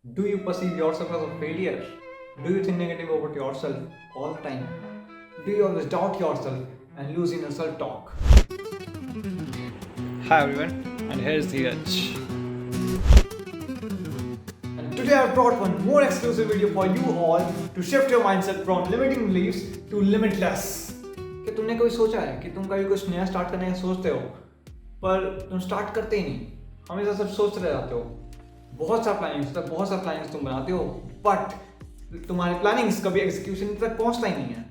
Do you perceive yourself as a failure? Do you think negative about yourself all the time? Do you always doubt yourself and lose inner self-talk? Hi everyone, and here's Dheeraj. And today I brought one more exclusive video for you all to shift your mindset from limiting beliefs to limitless. कि तुमने कभी सोचा है कि तुम कभी कुछ नया स्टार्ट करने का सोचते हो पर तुम स्टार्ट करते ही नहीं, हमेशा सब सोच रहे जाते हो, बहुत सारा प्लानिंग्स तुम बनाते हो बट तुम्हारे प्लानिंग्स कभी एग्जीक्यूशन तक पहुंचता ही नहीं है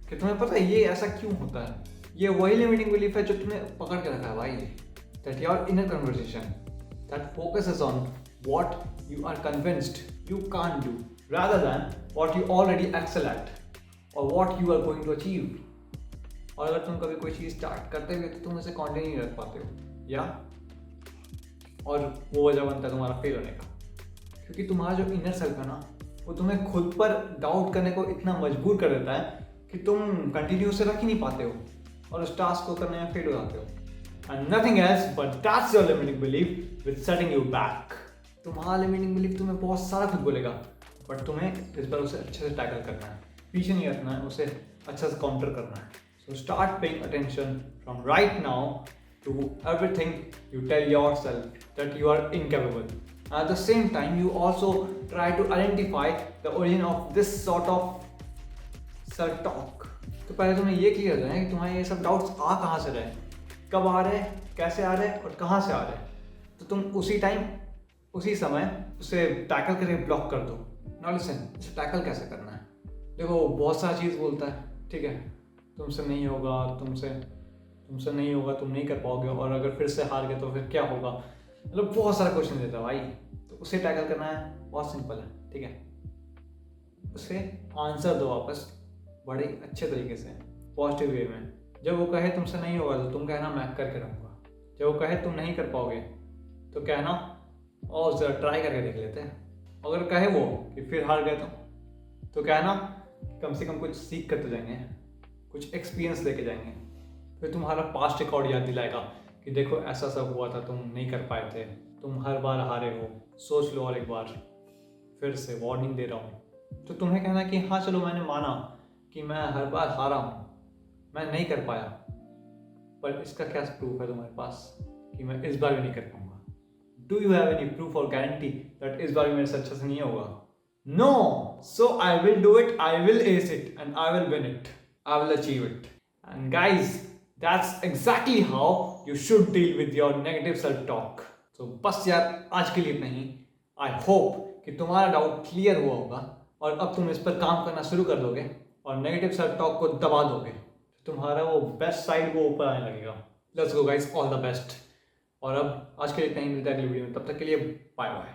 कि तुम्हें पता है ये ऐसा क्यों होता है। ये वही लिमिटिंग बिलीफ है जो तुम्हें पकड़ के रखा है भाई। That your inner conversation that focuses on what you are convinced you can't do rather than what you already excel at or what you are going to achieve. और अगर तुम कभी कोई चीज़ स्टार्ट करते हुए तो तुम उसे कंटिन्यू नहीं रख पाते हो या और वो वजह बनता है तुम्हारा फेल होने का, क्योंकि तुम्हारा जो इनर सेल्फ है ना वो तुम्हें खुद पर डाउट करने को इतना मजबूर कर देता है कि तुम कंटिन्यू से रख ही नहीं पाते हो और उस टास्क को करने में फेल हो जाते हो। And nothing else but that's your limiting belief with setting you back. तुम्हारा लिमिटिंग बिलीफ तुम्हें बहुत सारा कुछ बोलेगा बट तुम्हें इस बार उसे अच्छे से टैकल करना है, पीछे नहीं हटना है, उसे अच्छा से काउंटर करना है। So start paying attention from right now to everything you tell yourself that you are incapable. At the same time, you also try to identify the origin of this sort of self-talk. तो पहले तुम्हें ये clear करना है कि तुम्हारे ये सब डाउट्स आ कहाँ से रहे, कब आ रहे, कैसे आ रहे और कहाँ से आ रहे। तो तुम उसी टाइम उसी समय उसे टैकल करके ब्लॉक कर दो। नाउ लिसन, इसे टैकल कैसे करना है। देखो बहुत सारा चीज़ बोलता है, ठीक है, तुमसे नहीं होगा, तुमसे नहीं होगा, तुम नहीं कर पाओगे, और अगर फिर से हार गए तो फिर क्या होगा, मतलब बहुत सारा क्वेश्चन देता है भाई। तो उसे टैकल करना है, बहुत सिंपल है, ठीक है। उसे आंसर दो वापस बड़े अच्छे तरीके से, पॉजिटिव वे में। जब वो कहे तुमसे नहीं होगा तो तुम कहना मैं करके रहूँगा। जब वो कहे तुम नहीं कर पाओगे तो कहना और ज़रा ट्राई करके देख लेते हैं। अगर कहे वो कि फिर हार गए तो कहना कम से कम कुछ सीख कर तो जाएंगे, कुछ एक्सपीरियंस लेके जाएंगे। फिर तुम्हारा पास्ट रिकॉर्ड याद दिलाएगा कि देखो ऐसा सब हुआ था, तुम नहीं कर पाए थे, तुम हर बार हारे हो, सोच लो और एक बार, फिर से वार्निंग दे रहा हूँ। तो तुम्हें कहना कि हाँ चलो मैंने माना कि मैं हर बार हारा हूँ, मैं नहीं कर पाया, पर इसका क्या प्रूफ है तुम्हारे पास कि मैं इस बार भी नहीं कर पाऊंगा। Do you have any proof और गारंटी दैट इस बार भी मेरे से अच्छा से नहीं होगा? No, so I will do it, I will ace it and I will win it, I will achieve it. And guys, that's exactly how you should deal with your negative self-talk. So बस यार आज के लिए इतना ही। I hope कि तुम्हारा doubt clear हुआ होगा और अब तुम इस पर काम करना शुरू कर दोगे और नेगेटिव सेल्फ टॉक को दबा दोगे, तुम्हारा वो बेस्ट साइड वो ऊपर आने लगेगा। Let's go guys, all the best. और अब आज के लिए इतना ही, मिलता है अगली वीडियो में, तब तक के लिए बाय बाय।